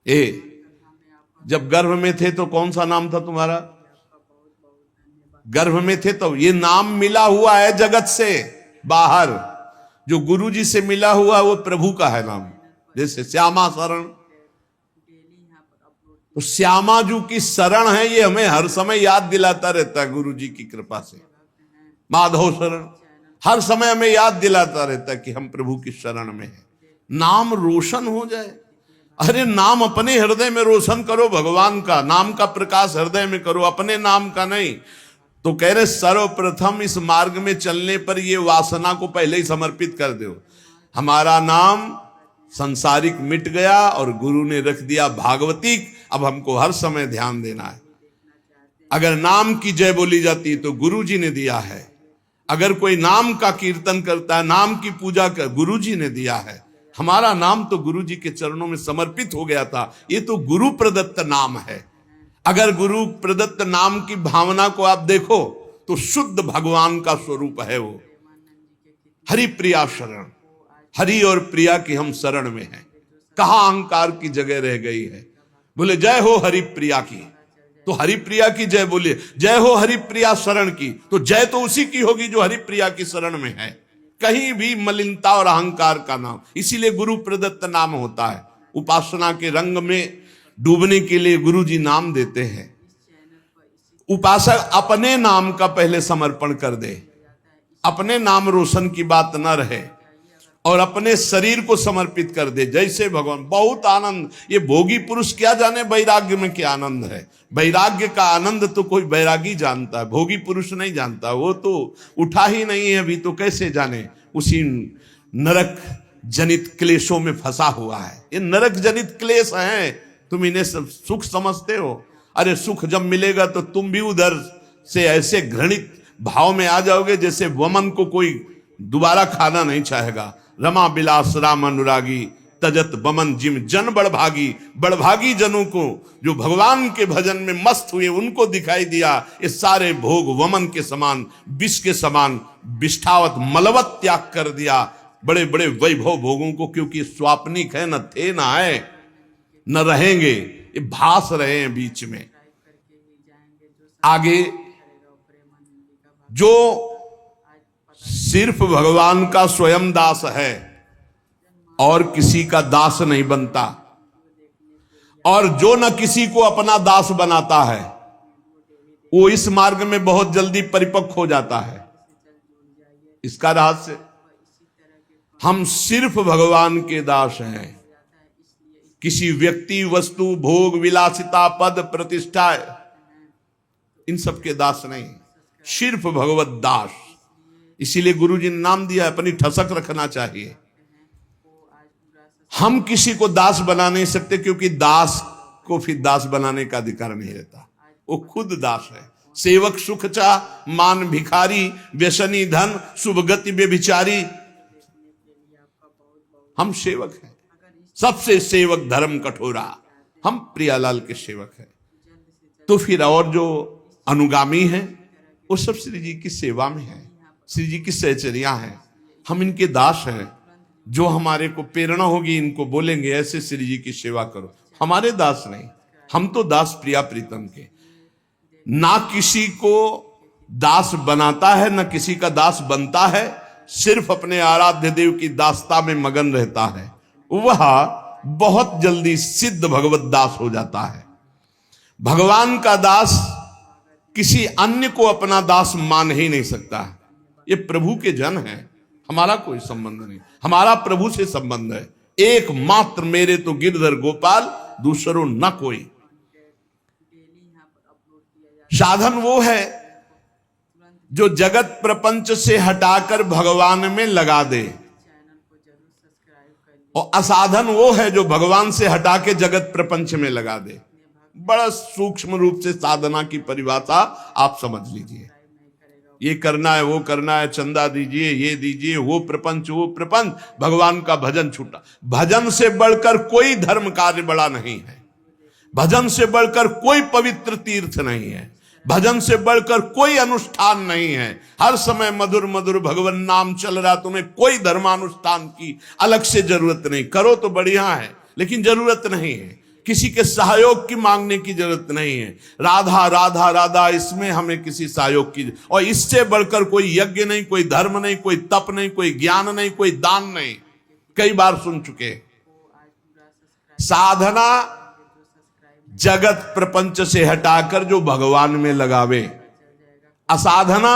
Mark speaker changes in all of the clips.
Speaker 1: ए, जब गर्भ में थे तो कौन सा नाम था तुम्हारा? गर्भ में थे तो ये नाम मिला हुआ है जगत से बाहर। जो गुरु जी से मिला हुआ वो प्रभु का है नाम। जैसे श्यामा शरण, तो श्यामा जी की शरण है, ये हमें हर समय याद दिलाता रहता है गुरु जी की कृपा से। माधव शरण हर समय हमें याद दिलाता रहता है कि हम प्रभु की शरण में हैं। नाम रोशन हो जाए। अरे नाम अपने हृदय में रोशन करो, भगवान का नाम का प्रकाश हृदय में करो, अपने नाम का नहीं। तो कह रहे सर्वप्रथम इस मार्ग में चलने पर ये वासना को पहले ही समर्पित कर दो। हमारा नाम संसारिक मिट गया और गुरु ने रख दिया भागवतिक। अब हमको हर समय ध्यान देना है। अगर नाम की जय बोली जाती है तो गुरु जी ने दिया है। अगर कोई नाम का कीर्तन करता है, नाम की पूजा कर, गुरु जी ने दिया है। हमारा नाम तो गुरु जी के चरणों में समर्पित हो गया था। ये तो गुरु प्रदत्त नाम है। अगर गुरु प्रदत्त नाम की भावना को आप देखो तो शुद्ध भगवान का स्वरूप है वो। हरि प्रिया शरण, हरि और प्रिया की हम शरण में हैं। कहां अहंकार की जगह रह गई है। बोले जय हो हरि प्रिया की, तो हरि प्रिया की जय बोलिए। जय हो हरि प्रिया शरण की, तो जय तो उसी की होगी जो हरि प्रिया की शरण में है। कहीं भी मलिनता और अहंकार का नाम, इसीलिए गुरु प्रदत्त नाम होता है। उपासना के रंग में डूबने के लिए गुरु जी नाम देते हैं। उपासक अपने नाम का पहले समर्पण कर दे, अपने नाम रोशन की बात न रहे और अपने शरीर को समर्पित कर दे। जैसे भगवान, बहुत आनंद। ये भोगी पुरुष क्या जाने वैराग्य में क्या आनंद है। वैराग्य का आनंद तो कोई वैरागी जानता है, भोगी पुरुष नहीं जानता। वो तो उठा ही नहीं है अभी, तो कैसे जाने। उसी नरक जनित क्लेशों में फंसा हुआ है। ये नरक जनित क्लेश हैं, तुम इन्हें सुख समझते हो। अरे सुख जब मिलेगा तो तुम भी उधर से ऐसे घृणित भाव में आ जाओगे जैसे वमन को कोई दोबारा खाना नहीं चाहेगा। रमा बिलास राम अनुरागी, तजत बमन जिम जन बड़भागी। बड़भागी जनों को जो भगवान के भजन में मस्त हुए उनको दिखाई दिया ये सारे भोग वमन के समान, विष के समान विष्ठावत मलवत त्याग कर दिया। बड़े बड़े वैभव भोगों को, क्योंकि स्वाप्निक है, न थे न है न रहेंगे, ये भास रहे हैं बीच में। आगे जो सिर्फ भगवान का स्वयं दास है और किसी का दास नहीं बनता, और जो न किसी को अपना दास बनाता है, वो इस मार्ग में बहुत जल्दी परिपक्व हो जाता है। इसका रहस्य, हम सिर्फ भगवान के दास हैं। किसी व्यक्ति, वस्तु, भोग, विलासिता, पद, प्रतिष्ठा, इन सब के दास नहीं, सिर्फ भगवत दास। इसीलिए गुरु जी ने नाम दिया, अपनी ठसक रखना चाहिए। हम किसी को दास बना नहीं सकते, क्योंकि दास को फिर दास बनाने का अधिकार नहीं रहता। वो खुद दास है। सेवक सुख चा, मान भिखारी, व्यसनी धन, शुभ गति व्यभिचारी। हम सेवक हैं, सबसे सेवक धर्म कठोरा। हम प्रियालाल के सेवक हैं। तो फिर और जो अनुगामी हैं वो सब श्री जी की सेवा में है, श्री जी की सहचर्या हैं। हम इनके दास हैं। जो हमारे को प्रेरणा होगी इनको बोलेंगे ऐसे श्री जी की सेवा करो। हमारे दास नहीं, हम तो दास प्रिया प्रीतम के। ना किसी को दास बनाता है, ना किसी का दास बनता है, सिर्फ अपने आराध्य देव की दासता में मगन रहता है। वह बहुत जल्दी सिद्ध भगवत दास हो जाता है। भगवान का दास किसी अन्य को अपना दास मान ही नहीं सकता। ये प्रभु के जन हैं, हमारा कोई संबंध नहीं। हमारा प्रभु से संबंध है। एकमात्र मेरे तो गिरधर गोपाल, दूसरों न कोई। साधन वो है जो जगत प्रपंच से हटाकर भगवान में लगा दे, और असाधन वो है जो भगवान से हटा के जगत प्रपंच में लगा दे। बड़ा सूक्ष्म रूप से साधना की परिभाषा आप समझ लीजिए। ये करना है, वो करना है, चंदा दीजिए, ये दीजिए, वो प्रपंच, वो प्रपंच, भगवान का भजन छूटा। भजन से बढ़कर कोई धर्म कार्य बड़ा नहीं है। भजन से बढ़कर कोई पवित्र तीर्थ नहीं है। भजन से बढ़कर कोई अनुष्ठान नहीं है। हर समय मधुर मधुर भगवान नाम चल रहा, तुम्हें कोई धर्मानुष्ठान की अलग से जरूरत नहीं। करो तो बढ़िया है, लेकिन जरूरत नहीं है, किसी के सहयोग की मांगने की जरूरत नहीं है। राधा राधा राधा, इसमें हमें किसी सहयोग की, और इससे बढ़कर कोई यज्ञ नहीं, कोई धर्म नहीं, कोई तप नहीं, कोई ज्ञान नहीं, कोई दान नहीं। कई बार सुन चुके। साधना जगत प्रपंच से हटाकर जो भगवान में लगावे, असाधना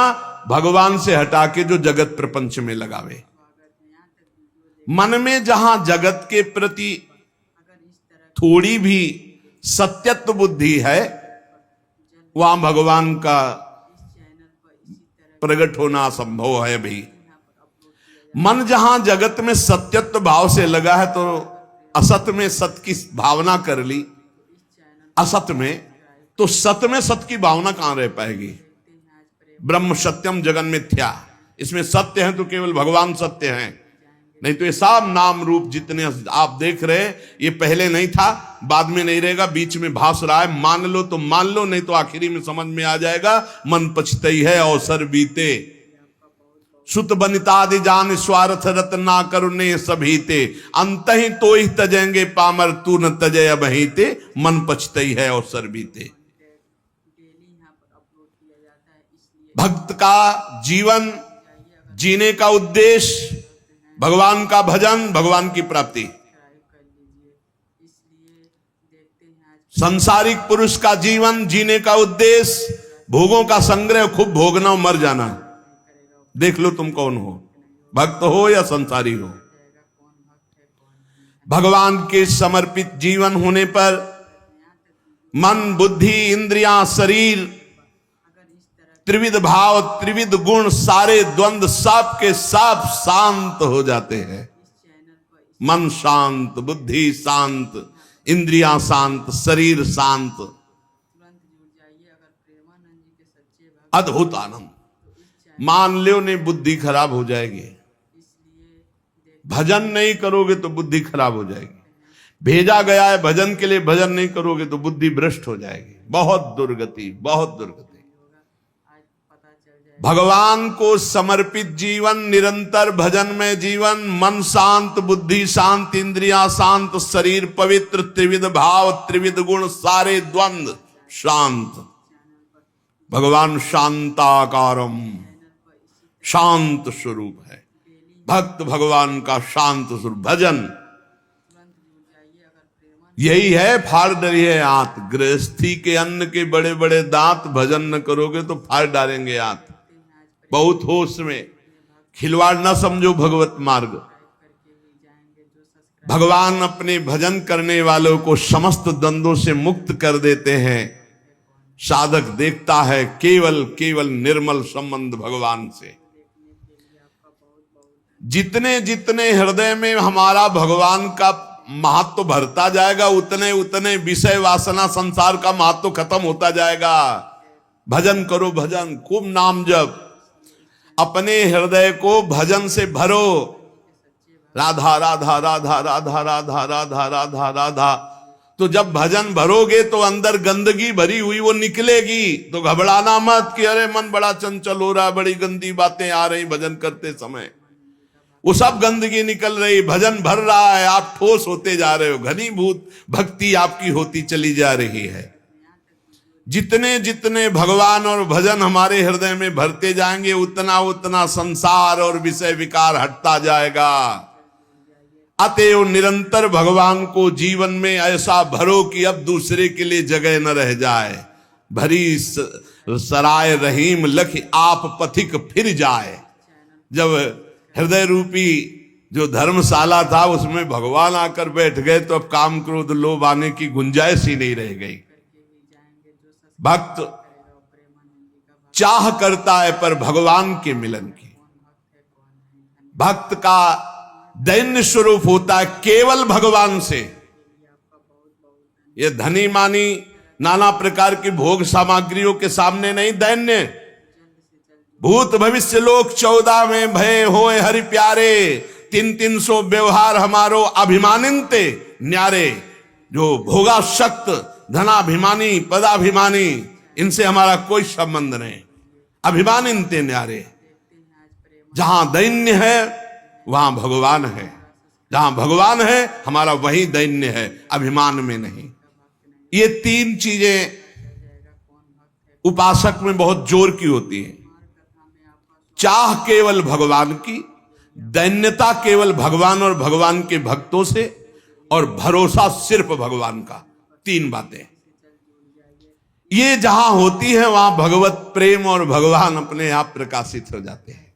Speaker 1: भगवान से हटा के जो जगत प्रपंच में लगावे। मन में जहां जगत के प्रति थोड़ी भी सत्यत्व बुद्धि है, वहां भगवान का प्रकट होना असंभव है भाई। मन जहां जगत में सत्यत्व भाव से लगा है, तो असत में सत की भावना कर ली, असत में, तो सत में सत की भावना कहां रह पाएगी। ब्रह्म सत्यम जगन मिथ्या, इसमें सत्य है तो केवल भगवान सत्य है, नहीं तो ये सब नाम रूप जितने आप देख रहे हैं, ये पहले नहीं था, बाद में नहीं रहेगा, बीच में भास रहा है। मान लो तो मान लो, नहीं तो आखिरी में समझ में आ जाएगा। मन पछतई है अवसर बीते, सुत बनितादि जान स्वार्थ रत ना करुणे सभीते, अंत ही तो ही तजेंगे पामर तू न तजय अबहीते, मन पछतई है अवसर बीते। भक्त का जीवन जीने का उद्देश्य भगवान का भजन, भगवान की प्राप्ति। सांसारिक पुरुष का जीवन जीने का उद्देश्य भोगों का संग्रह, खूब भोगना, मर जाना। देख लो तुम कौन हो, भक्त हो या संसारी हो। भगवान के समर्पित जीवन होने पर मन, बुद्धि, इंद्रियां, शरीर, त्रिविध भाव, त्रिविध गुण, सारे द्वंद्व सब के सब शांत हो जाते हैं। मन शांत, बुद्धि शांत, इंद्रियां शांत, शरीर शांत, अद्भुत आनंद। मान लो नहीं, बुद्धि खराब हो जाएगी। भजन नहीं करोगे तो बुद्धि खराब हो जाएगी। भेजा गया है भजन के लिए, भजन नहीं करोगे तो बुद्धि भ्रष्ट हो जाएगी। बहुत दुर्गति, बहुत दुर्गति। भगवान को समर्पित जीवन, निरंतर भजन में जीवन, मन शांत, बुद्धि शांत, इंद्रियां शांत, शरीर पवित्र, त्रिविध भाव, त्रिविध गुण, सारे द्वंद्व शांत। भगवान शांताकारम, शांत स्वरूप है। भक्त भगवान का शांत स्वरूप। भजन यही है, फाड़ डरी है आंत। गृहस्थी के अन्न के बड़े बड़े दांत, भजन न करोगे तो फाड़ डालेंगे आंत। बहुत होश में, खिलवाड़ न समझो भगवत मार्ग। भगवान अपने भजन करने वालों को समस्त द्वंद्वों से मुक्त कर देते हैं। साधक देखता है केवल केवल निर्मल संबंध भगवान से। जितने जितने हृदय में हमारा भगवान का महत्व भरता जाएगा, उतने उतने विषय वासना संसार का महत्व खत्म होता जाएगा। भजन करो, भजन, खूब नाम जप, अपने हृदय को भजन से भरो। राधा राधा राधा राधा राधा राधा राधा राधा। तो जब भजन भरोगे तो अंदर गंदगी भरी हुई वो निकलेगी। तो घबराना मत कि अरे मन बड़ा चंचल हो रहा, बड़ी गंदी बातें आ रही भजन करते समय। वो सब गंदगी निकल रही, भजन भर रहा है, आप ठोस होते जा रहे हो, घनीभूत भक्ति आपकी होती चली जा रही है। जितने जितने भगवान और भजन हमारे हृदय में भरते जाएंगे, उतना उतना संसार और विषय विकार हटता जाएगा। अतएव निरंतर भगवान को जीवन में ऐसा भरो कि अब दूसरे के लिए जगह न रह जाए। भरी सराय रहीम लख आप पथिक फिर जाए। जब हृदय रूपी जो धर्मशाला था उसमें भगवान आकर बैठ गए तो अब काम क्रोध लोभ आने की गुंजाइश ही नहीं रह गई। भक्त चाह करता है पर भगवान के मिलन की। भक्त का दैन्य स्वरूप होता है केवल भगवान से। ये धनी मानी नाना प्रकार की भोग सामग्रियों के सामने नहीं दैन्य। भूत भविष्य लोक 14 में भय होए हरि प्यारे, 300 व्यवहार हमारो अभिमानिनते न्यारे। जो भोगाशक्त, धनाभिमानी, पदाभिमानी, इनसे हमारा कोई संबंध नहीं। अभिमानिनते न्यारे। जहां दैन्य है वहां भगवान है, जहां भगवान है हमारा वही दैन्य है, अभिमान में नहीं। ये तीन चीजें उपासक में बहुत जोर की होती है। चाह केवल भगवान की, दैन्यता केवल भगवान और भगवान के भक्तों से, और भरोसा सिर्फ भगवान का। तीन बातें ये जहां होती है वहां भगवत प्रेम और भगवान अपने आप प्रकाशित हो जाते हैं।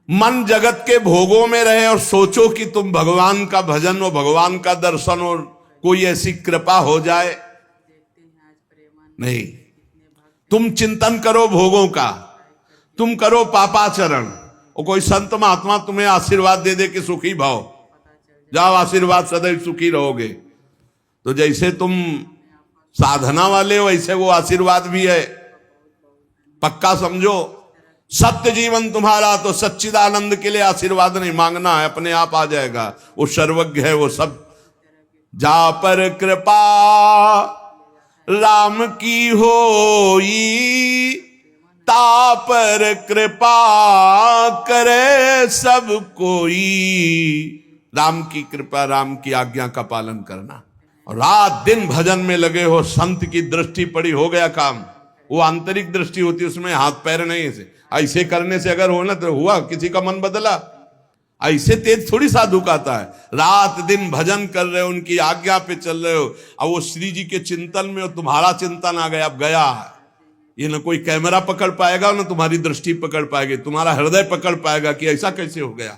Speaker 1: मन जगत के भोगों में रहे और सोचो कि तुम भगवान का भजन और भगवान का दर्शन और कोई ऐसी कृपा हो जाए, नहीं। तुम चिंतन करो भोगों का, तुम करो पापाचरण, और कोई संत महात्मा तुम्हें आशीर्वाद दे दे कि सुखी भाव, जाओ आशीर्वाद सदैव सुखी रहोगे, तो जैसे तुम साधना वाले हो वैसे वो आशीर्वाद भी है, पक्का समझो। सत्य जीवन तुम्हारा, तो सच्चिदानंद के लिए आशीर्वाद नहीं मांगना है, अपने आप आ जाएगा। वो सर्वज्ञ है, वो सब। जा पर कृपा राम की होई, ता पर कृपा करे सब कोई। राम की कृपा, राम की आज्ञा का पालन करना, और रात दिन भजन में लगे हो, संत की दृष्टि पड़ी, हो गया काम। वो आंतरिक दृष्टि होती है, उसमें हाथ पैर नहीं ऐसे करने से अगर हो ना तो हुआ, किसी का मन बदला। ऐसे तेज थोड़ी साधु का आता है। रात दिन भजन कर रहे हो, उनकी आज्ञा पे चल रहे हो, अब वो श्री जी के चिंतन में हो, तुम्हारा चिंतन आ गया, अब गया। ये ना कोई कैमरा पकड़ पाएगा, ना तुम्हारी दृष्टि पकड़ पाएगी, तुम्हारा हृदय पकड़ पाएगा कि ऐसा कैसे हो गया,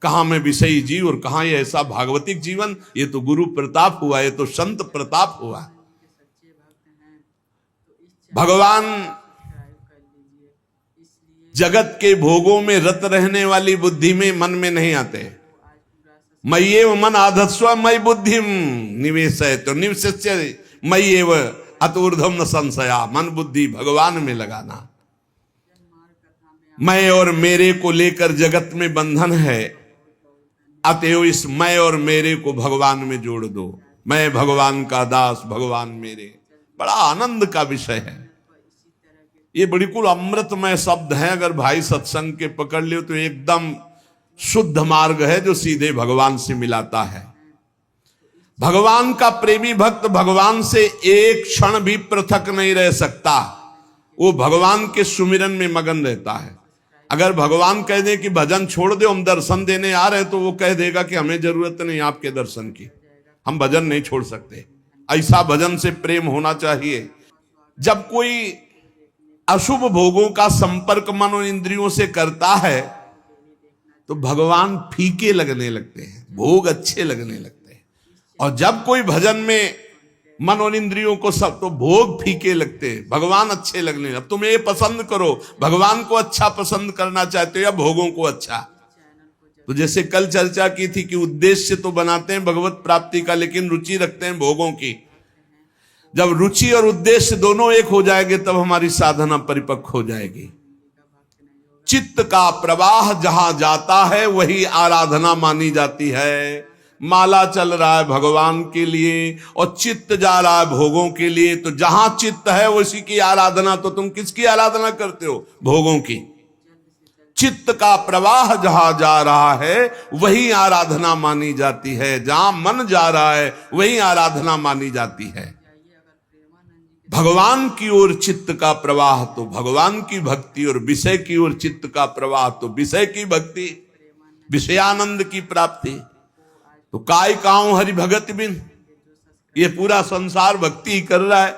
Speaker 1: कहां में विषयी जीव और कहां ये ऐसा भागवतिक जीवन। ये तो गुरु प्रताप हुआ, ये तो संत प्रताप हुआ। भगवान जगत के भोगों में रत रहने वाली बुद्धि में, मन में नहीं आते। मय्येव मन आधत्स्व मयि बुद्धिम निवेशय, तो निवशिष्य मय्येव अतूर्ध्वम न संशया। मन बुद्धि भगवान में लगाना। मैं और मेरे को लेकर जगत में बंधन है, अतएव इस मैं और मेरे को भगवान में जोड़ दो। मैं भगवान का दास, भगवान मेरे। बड़ा आनंद का विषय है ये, बिल्कुल अमृतमय शब्द है। अगर भाई सत्संग के पकड़ लियो तो एकदम शुद्ध मार्ग है जो सीधे भगवान से मिलाता है। भगवान का प्रेमी भक्त भगवान से एक क्षण भी पृथक नहीं रह सकता। वो भगवान के सुमिरन में मगन रहता है। अगर भगवान कह दे कि भजन छोड़ दो, हम दर्शन देने आ रहे, तो वो कह देगा कि हमें जरूरत नहीं आपके दर्शन की, हम भजन नहीं छोड़ सकते। ऐसा भजन से प्रेम होना चाहिए। जब कोई अशुभ भोगों का संपर्क मन और इंद्रियों से करता है तो भगवान फीके लगने लगते हैं, भोग अच्छे लगने लगते हैं। और जब कोई भजन में मन और इंद्रियों को सब, तो भोग फीके लगते हैं, भगवान अच्छे लगने। अब तुम ये पसंद करो, भगवान को अच्छा पसंद करना चाहते हो या भोगों को अच्छा। तो जैसे कल चर्चा की थी कि उद्देश्य तो बनाते हैं भगवत प्राप्ति का, लेकिन रुचि रखते हैं भोगों की। जब रुचि और उद्देश्य दोनों एक हो जाएंगे तब हमारी साधना परिपक्व हो जाएगी। चित्त का प्रवाह जहां जाता है वही आराधना मानी जाती है। माला चल रहा है भगवान के लिए और चित्त जा रहा है भोगों के लिए, तो जहां चित्त है उसी की आराधना। तो तुम किसकी आराधना करते हो? भोगों की। चित्त का प्रवाह जहां जा रहा है वही आराधना मानी जाती है। जहां मन जा रहा है वही आराधना मानी जाती है। भगवान की ओर चित्त का प्रवाह तो भगवान की भक्ति, और विषय की ओर चित्त का प्रवाह तो विषय की भक्ति, विषयानंद की प्राप्ति। तो काय काऊं हरि भगत बिन, ये पूरा संसार भक्ति कर रहा है।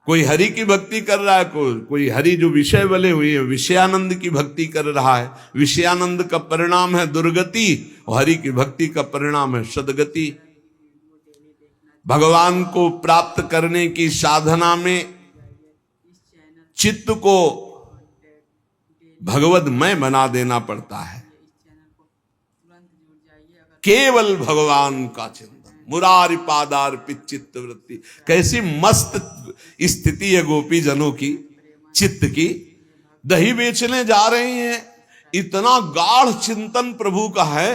Speaker 1: कोई हरि की भक्ति कर रहा है, कोई हरि जो विषय वाले हुए है विषयानंद की भक्ति कर रहा है। विषयानंद का परिणाम है दुर्गति और हरि की भक्ति का परिणाम है सदगति। भगवान को प्राप्त करने की साधना में चित्त को भगवदमय बना देना पड़ता है। केवल भगवान का चिंतन, मुरारी पादार्पित चित्त वृत्ति। कैसी मस्त स्थिति है गोपी जनों की चित्त की। दही बेचने जा रहे हैं, इतना गाढ़ चिंतन प्रभु का है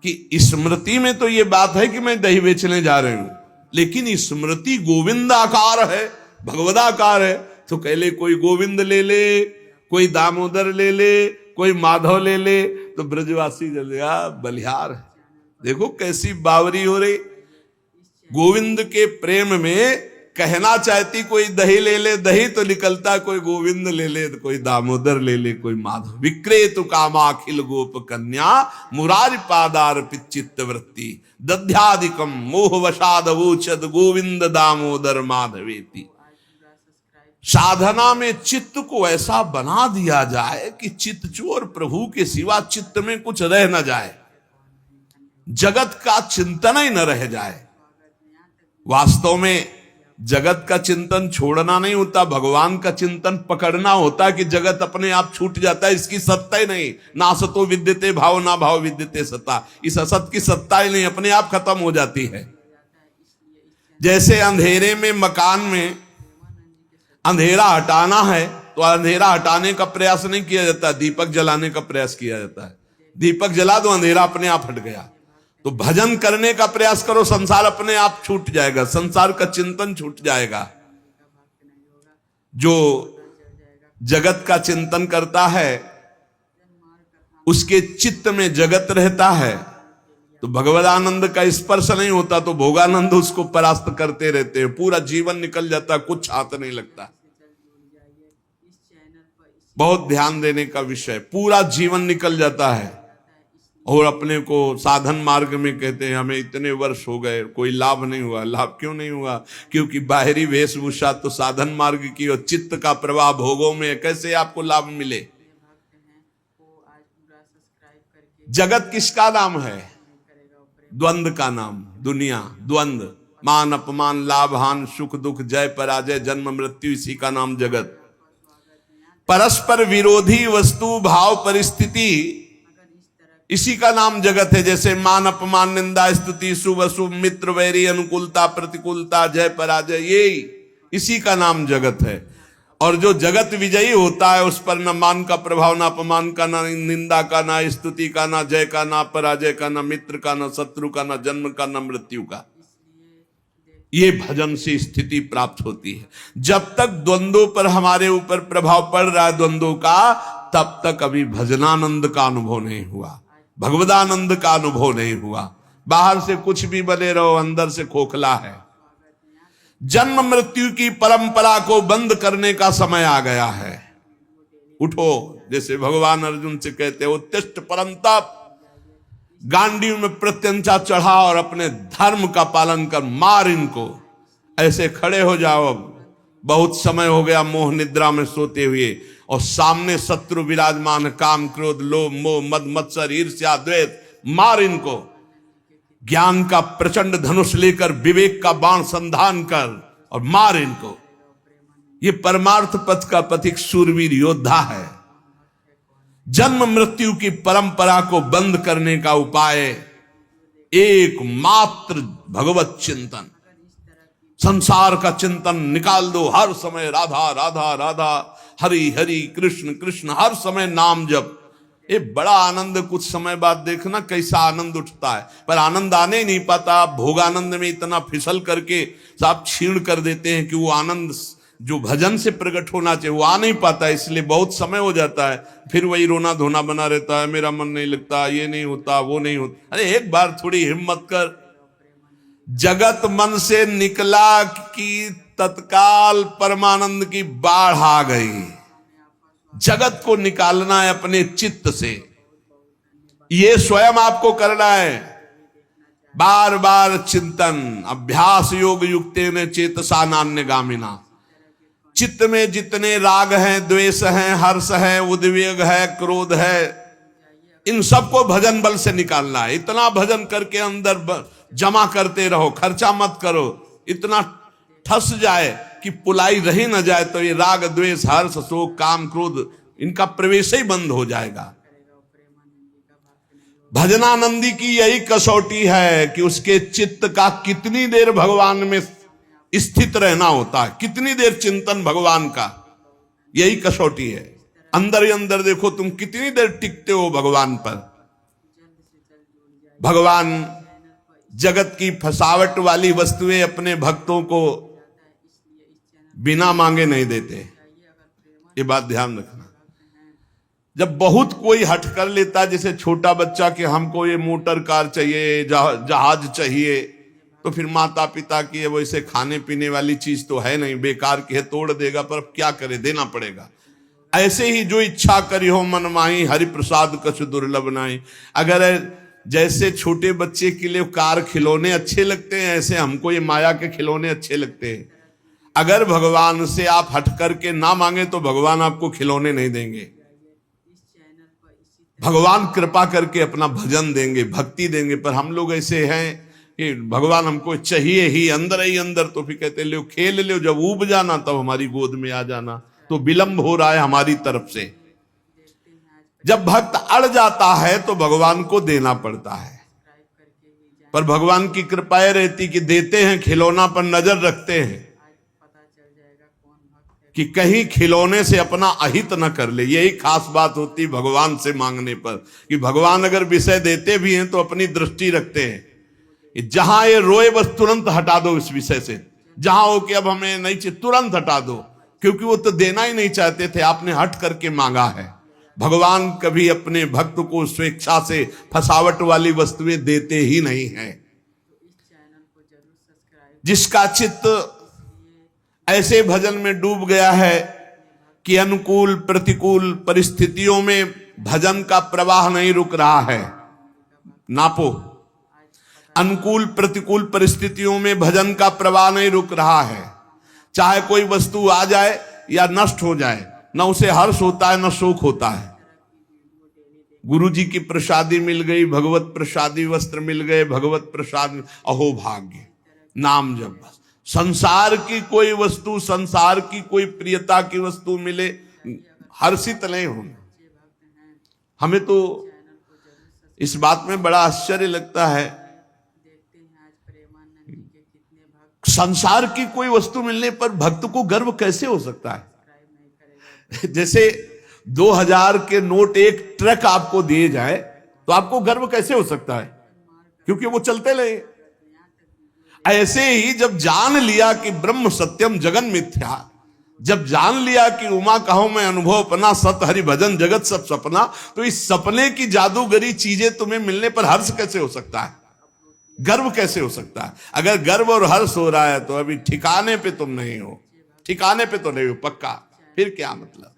Speaker 1: कि स्मृति में तो ये बात है कि मैं दही बेचने जा रही हूं, लेकिन स्मृति गोविंदाकार है, भगवदाकार है। तो कह ले कोई गोविंद ले ले, कोई दामोदर ले ले, कोई माधव ले ले, तो ब्रजवासी जलेगा बलिहार है। देखो कैसी बावरी हो रही। गोविंद के प्रेम में कहना चाहती कोई दही ले ले दही तो निकलता कोई गोविंद ले ले तो कोई दामोदर ले ले कोई माधव। विक्रेतु कामाखिल गोप कन्या मुरारी पादार्पित चित्त वृत्ति दध्यादिकम मोहवशादवोचद गोविंद दामोदर माधवेति। साधना में चित्त को ऐसा बना दिया जाए कि चित्त चोर प्रभु के सिवा चित्त में कुछ रह न जाए, जगत का चिंतन ही न रह जाए। वास्तव में जगत का चिंतन छोड़ना नहीं होता, भगवान का चिंतन पकड़ना होता कि जगत अपने आप छूट जाता है, इसकी सत्ता ही नहीं। ना सतो विद्यते भाव ना भाव विद्यते सत्ता, इस असत की सत्ता ही नहीं, अपने आप खत्म हो जाती है। जैसे अंधेरे में मकान में अंधेरा हटाना है तो अंधेरा हटाने का प्रयास नहीं किया जाता, दीपक जलाने का प्रयास किया जाता है। दीपक जला दो अंधेरा अपने आप हट गया। तो भजन करने का प्रयास करो, संसार अपने आप छूट जाएगा, संसार का चिंतन छूट जाएगा। जो जगत का चिंतन करता है उसके चित्त में जगत रहता है, तो भगवदानंद का स्पर्श नहीं होता तो भोगानंद उसको परास्त करते रहते हैं। पूरा जीवन निकल जाता, कुछ हाथ नहीं लगता। बहुत ध्यान देने का विषय, पूरा जीवन निकल जाता है। और अपने को साधन मार्ग में कहते हैं हमें इतने वर्ष हो गए, कोई लाभ नहीं हुआ। लाभ क्यों नहीं हुआ? क्योंकि बाहरी वेशभूषा तो साधन मार्ग की और चित्त का प्रवाह भोगों में, कैसे आपको लाभ मिले? जगत किसका नाम है? द्वंद का नाम। दुनिया द्वंद, मान अपमान, लाभ हान, सुख दुख, जय पराजय, जन्म मृत्यु, इसी का नाम जगत। परस्पर विरोधी वस्तु भाव परिस्थिति, इसी का नाम जगत है। जैसे मान अपमान, निंदा स्तुति, शुभ अशुभ, मित्र वैरी, अनुकूलता प्रतिकूलता, जय पराजय, ये इसी का नाम जगत है। और जो जगत विजयी होता है उस पर न मान का प्रभाव, ना अपमान का, ना निंदा का, ना स्तुति का, ना जय का, ना पराजय का, ना मित्र का, ना शत्रु का, ना जन्म का, ना मृत्यु का। ये भजन से स्थिति प्राप्त होती है। जब तक द्वंद्वों पर हमारे ऊपर प्रभाव पड़ रहा है द्वंद्वों का, तब तक अभी भजनानंद का अनुभव नहीं हुआ, भगवदानंद का अनुभव नहीं हुआ। बाहर से कुछ भी बने रहो, अंदर से खोखला है। जन्म मृत्यु की परंपरा को बंद करने का समय आ गया है। उठो, जैसे भगवान अर्जुन से कहते हो उत्तिष्ठ परंतप, गांडीव में प्रत्यंचा चढ़ा और अपने धर्म का पालन कर, मार इनको। ऐसे खड़े हो जाओ। अब बहुत समय हो गया मोह निद्रा में सोते हुए, और सामने शत्रु विराजमान, काम क्रोध लोभ मोह मद मत्सर ईर्ष्या द्वेष, मार इनको। ज्ञान का प्रचंड धनुष लेकर विवेक का बाण संधान कर और मार इनको। ये परमार्थ पथ का पथिक शूरवीर योद्धा है। जन्म मृत्यु की परंपरा को बंद करने का उपाय एकमात्र भगवत चिंतन। संसार का चिंतन निकाल दो। हर समय राधा राधा राधा, हरि हरि, कृष्ण कृष्ण, हर समय नाम जप। ये बड़ा आनंद, कुछ समय बाद देखना कैसा आनंद उठता है। पर आनंद आने ही नहीं पाता। आप भोगानंद में इतना फिसल करके आप क्षीण कर देते हैं कि वो आनंद जो भजन से प्रकट होना चाहिए वो आ नहीं पाता। इसलिए बहुत समय हो जाता है, फिर वही रोना धोना बना रहता है, मेरा मन नहीं लगता, ये नहीं होता, वो नहीं होता। अरे एक बार थोड़ी हिम्मत कर। जगत मन से निकला कि तत्काल परमानंद की बाढ़ आ गई। जगत को निकालना है अपने चित्त से, ये स्वयं आपको करना है। बार बार चिंतन, अभ्यास योग युक्तेन चेतसा नान्यगामिना। चित्त में जितने राग हैं, द्वेष हैं, हर्ष है, उद्वेग है, क्रोध है, इन सबको भजन बल से निकालना है। इतना भजन करके अंदर जमा करते रहो, खर्चा मत करो। इतना ठस जाए कि पुलाई रही न जाए, तो ये राग द्वेष हर्ष शोक काम क्रोध, इनका प्रवेश ही बंद हो जाएगा। भजनानंदी की यही कसौटी है कि उसके चित्त का कितनी देर भगवान में स्थित रहना होता है, कितनी देर चिंतन भगवान का, यही कसौटी है। अंदर ही अंदर देखो तुम कितनी देर टिकते हो भगवान पर। भगवान जगत की फसावट वाली वस्तुएं अपने भक्तों को बिना मांगे नहीं देते, ये बात ध्यान रखना। जब बहुत कोई हट कर लेता, जैसे छोटा बच्चा कि हमको ये मोटर कार चाहिए, जहाज चाहिए, तो फिर माता पिता की वैसे खाने पीने वाली चीज तो है नहीं, बेकार की है, तोड़ देगा, पर अब क्या करे, देना पड़ेगा। ऐसे ही जो इच्छा करी हो मन माही, हरि प्रसाद कछु दुर्लभ नाई। अगर जैसे छोटे बच्चे के लिए कार खिलौने अच्छे लगते हैं, ऐसे हमको ये माया के खिलौने अच्छे लगते हैं। अगर भगवान से आप हट करके ना मांगे तो भगवान आपको खिलौने नहीं देंगे। भगवान कृपा करके अपना भजन देंगे, भक्ति देंगे। पर हम लोग ऐसे हैं कि भगवान हमको चाहिए ही अंदर, तो फिर कहते लो खेल लो, जब ऊब जाना तब हमारी गोद में आ जाना। तो विलंब हो रहा है हमारी तरफ से। जब भक्त अड़ जाता है तो भगवान को देना पड़ता है, पर भगवान की कृपाएं रहती कि देते हैं, खिलौना पर नजर रखते हैं कि कहीं खिलौने से अपना अहित न कर ले। यही खास बात होती भगवान से मांगने पर, कि भगवान अगर विषय देते भी हैं तो अपनी दृष्टि रखते हैं, जहां ये रोए बस तुरंत हटा दो इस विषय से, जहां हो कि अब हमें नहीं चाहिए तुरंत हटा दो, क्योंकि वो तो देना ही नहीं चाहते थे, आपने हट करके मांगा है। भगवान कभी अपने भक्त को स्वेच्छा से फसावट वाली वस्तुएं देते ही नहीं हैं। जिसका चित्त ऐसे भजन में डूब गया है कि अनुकूल प्रतिकूल परिस्थितियों में भजन का प्रवाह नहीं रुक रहा है, नापो, अनुकूल प्रतिकूल परिस्थितियों में भजन का प्रवाह नहीं रुक रहा है। चाहे कोई वस्तु आ जाए या नष्ट हो जाए, न उसे हर्ष होता है न शोक होता है। गुरु जी की प्रसादी मिल गई, भगवत प्रसादी वस्त्र मिल गए, भगवत प्रसाद, अहो भाग्य, नाम जब। बस संसार की कोई वस्तु, संसार की कोई प्रियता की वस्तु मिले, हर्षित नहीं होना। हमें तो इस बात में बड़ा आश्चर्य लगता है, संसार की कोई वस्तु मिलने पर भक्त को गर्व कैसे हो सकता है। जैसे 2000 के नोट एक ट्रक आपको दिए जाए तो आपको गर्व कैसे हो सकता है, क्योंकि वो चलते रहे। ऐसे ही जब जान लिया कि ब्रह्म सत्यम जगन मिथ्या, जब जान लिया कि उमा कहो मैं अनुभव अपना, सत हरि भजन जगत सब सपना, तो इस सपने की जादूगरी चीजें तुम्हें मिलने पर हर्ष कैसे हो सकता है, गर्व कैसे हो सकता है। अगर गर्व और हर्ष हो रहा है तो अभी ठिकाने पे तुम नहीं हो, ठिकाने पे तो नहीं हो पक्का। फिर क्या मतलब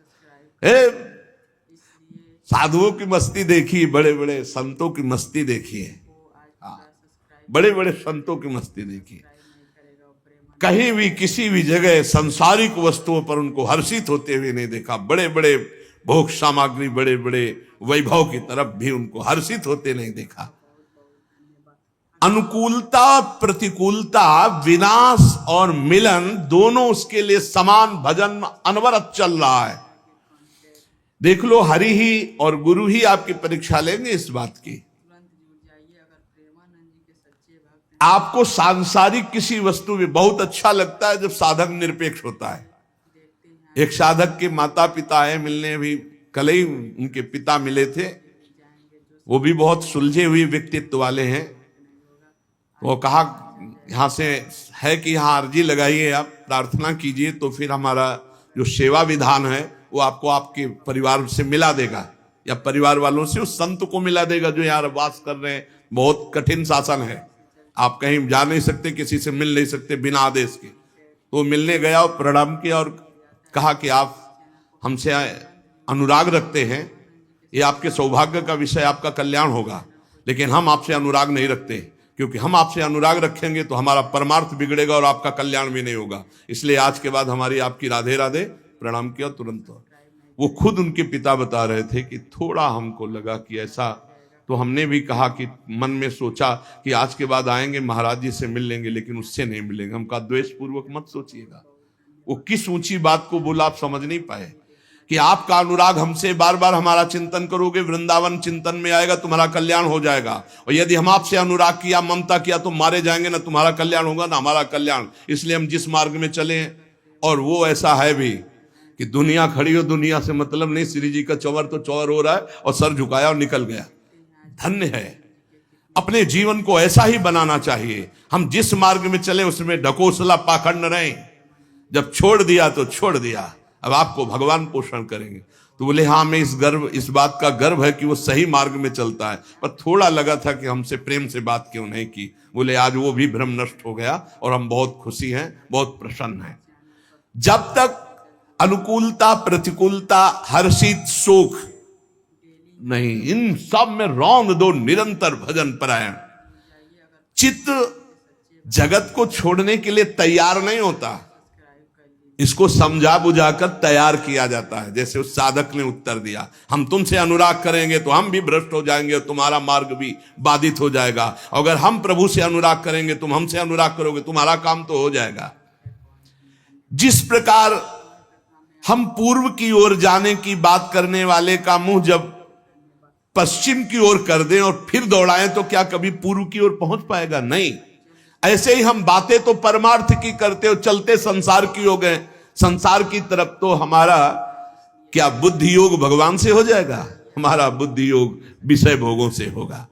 Speaker 1: साधुओं की मस्ती देखी, बड़े बड़े संतों की मस्ती देखी है, बड़े बड़े संतों की मस्ती देखी। कहीं भी किसी भी जगह संसारिक वस्तुओं पर उनको हर्षित होते हुए नहीं देखा। बड़े बड़े भोग सामग्री, बड़े बड़े वैभव की तरफ भी उनको हर्षित होते नहीं देखा। अनुकूलता प्रतिकूलता, विनाश और मिलन दोनों उसके लिए समान भजन अनवरत चल रहा है। देख लो, हरि ही और गुरु ही आपकी परीक्षा लेंगे इस बात की। आपको सांसारिक किसी वस्तु में बहुत अच्छा लगता है जब साधक निरपेक्ष होता है। एक साधक के माता पिता है मिलने, अभी कल ही उनके पिता मिले थे, वो भी बहुत सुलझे हुए व्यक्तित्व वाले हैं। वो कहा यहाँ से है कि यहाँ अर्जी लगाइए, आप प्रार्थना कीजिए, तो फिर हमारा जो सेवा विधान है वो आपको आपके परिवार से मिला देगा, या परिवार वालों से उस संत को मिला देगा जो यहाँ वास कर रहे हैं। बहुत कठिन शासन है, आप कहीं जा नहीं सकते, किसी से मिल नहीं सकते बिना आदेश के। तो मिलने गया और प्रणाम किया और कहा कि आप हमसे अनुराग रखते हैं, ये आपके सौभाग्य का विषय, आपका कल्याण होगा, लेकिन हम आपसे अनुराग नहीं रखते, क्योंकि हम आपसे अनुराग रखेंगे तो हमारा परमार्थ बिगड़ेगा और आपका कल्याण भी नहीं होगा। इसलिए आज के बाद हमारी आपकी राधे राधे, प्रणाम किया तुरंत। वो खुद उनके पिता बता रहे थे कि थोड़ा हमको लगा कि ऐसा, तो हमने भी कहा कि मन में सोचा कि आज के बाद आएंगे महाराज जी से मिल लेंगे, लेकिन उससे नहीं मिलेंगे। हम कहा द्वेष पूर्वक मत सोचिएगा। वो किस ऊंची बात को बोला आप समझ नहीं पाए कि आपका अनुराग हमसे, बार बार हमारा चिंतन करोगे, वृंदावन चिंतन में आएगा, तुम्हारा कल्याण हो जाएगा। और यदि हम आपसे अनुराग किया, ममता किया, तो मारे जाएंगे, ना तुम्हारा कल्याण होगा ना हमारा कल्याण। इसलिए हम जिस मार्ग में चले हैं, और वो ऐसा है भी कि दुनिया खड़ी हो, दुनिया से मतलब नहीं, श्री जी का चौवर तो चौवर हो रहा है और सर झुकाया और निकल गया। धन्य है, अपने जीवन को ऐसा ही बनाना चाहिए। हम जिस मार्ग में चले उसमें ढकोसला पाखंड न रहें। जब छोड़ दिया तो छोड़ दिया, अब आपको भगवान पोषण करेंगे। तो बोले हाँ, हमें इस बात का गर्व है कि वो सही मार्ग में चलता है, पर थोड़ा लगा था कि हमसे प्रेम से बात क्यों नहीं की। बोले आज वो भी भ्रम नष्ट हो गया और हम बहुत खुशी हैं, बहुत प्रसन्न हैं। जब तक अनुकूलता, प्रतिकूलता, हर्षित, शोक नहीं, इन सब में रौंद दो निरंतर भजन परायण। चित्त जगत को छोड़ने के लिए तैयार नहीं होता, इसको समझा बुझाकर तैयार किया जाता है। जैसे उस साधक ने उत्तर दिया, हम तुमसे अनुराग करेंगे तो हम भी भ्रष्ट हो जाएंगे और तुम्हारा मार्ग भी बाधित हो जाएगा। अगर हम प्रभु से अनुराग करेंगे, तुम हमसे अनुराग करोगे, तुम्हारा काम तो हो जाएगा। जिस प्रकार हम पूर्व की ओर जाने की बात करने वाले का मुंह जब पश्चिम की ओर कर दें और फिर दौड़ाएं तो क्या कभी पूर्व की ओर पहुंच पाएगा? नहीं। ऐसे ही हम बातें तो परमार्थ की करते हो, चलते संसार की हो गए, संसार की तरफ तो हमारा क्या बुद्धि योग भगवान से हो जाएगा? हमारा बुद्धि योग विषय भोगों से होगा।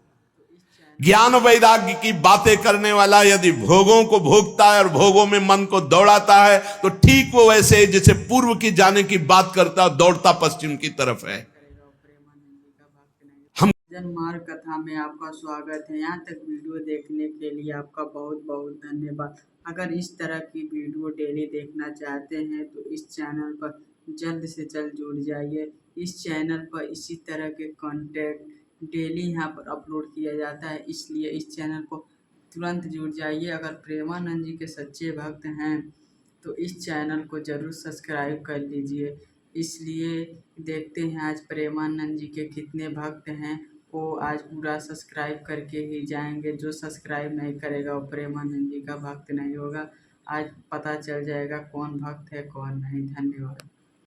Speaker 1: ज्ञान वैराग्य की बातें करने वाला यदि भोगों को भोगता है और भोगों में मन को दौड़ाता है तो ठीक वो वैसे ही जैसे पूर्व की जाने की बात करता दौड़ता पश्चिम की तरफ है।
Speaker 2: जन मार्ग कथा में आपका स्वागत है। यहाँ तक वीडियो देखने के लिए आपका बहुत बहुत धन्यवाद। अगर इस तरह की वीडियो डेली देखना चाहते हैं तो इस चैनल पर जल्द से जल्द जुड़ जाइए। इस चैनल पर इसी तरह के कंटेंट डेली यहाँ पर अपलोड किया जाता है, इसलिए इस चैनल को तुरंत जुड़ जाइए। अगर प्रेमानंद जी के सच्चे भक्त हैं तो इस चैनल को ज़रूर सब्सक्राइब कर लीजिए। इसलिए देखते हैं आज प्रेमानंद जी के कितने भक्त हैं, वो आज पूरा सब्सक्राइब करके ही जाएंगे। जो सब्सक्राइब नहीं करेगा वो प्रेमानंद जी का भक्त नहीं होगा। आज पता चल जाएगा कौन भक्त है कौन नहीं। धन्यवाद।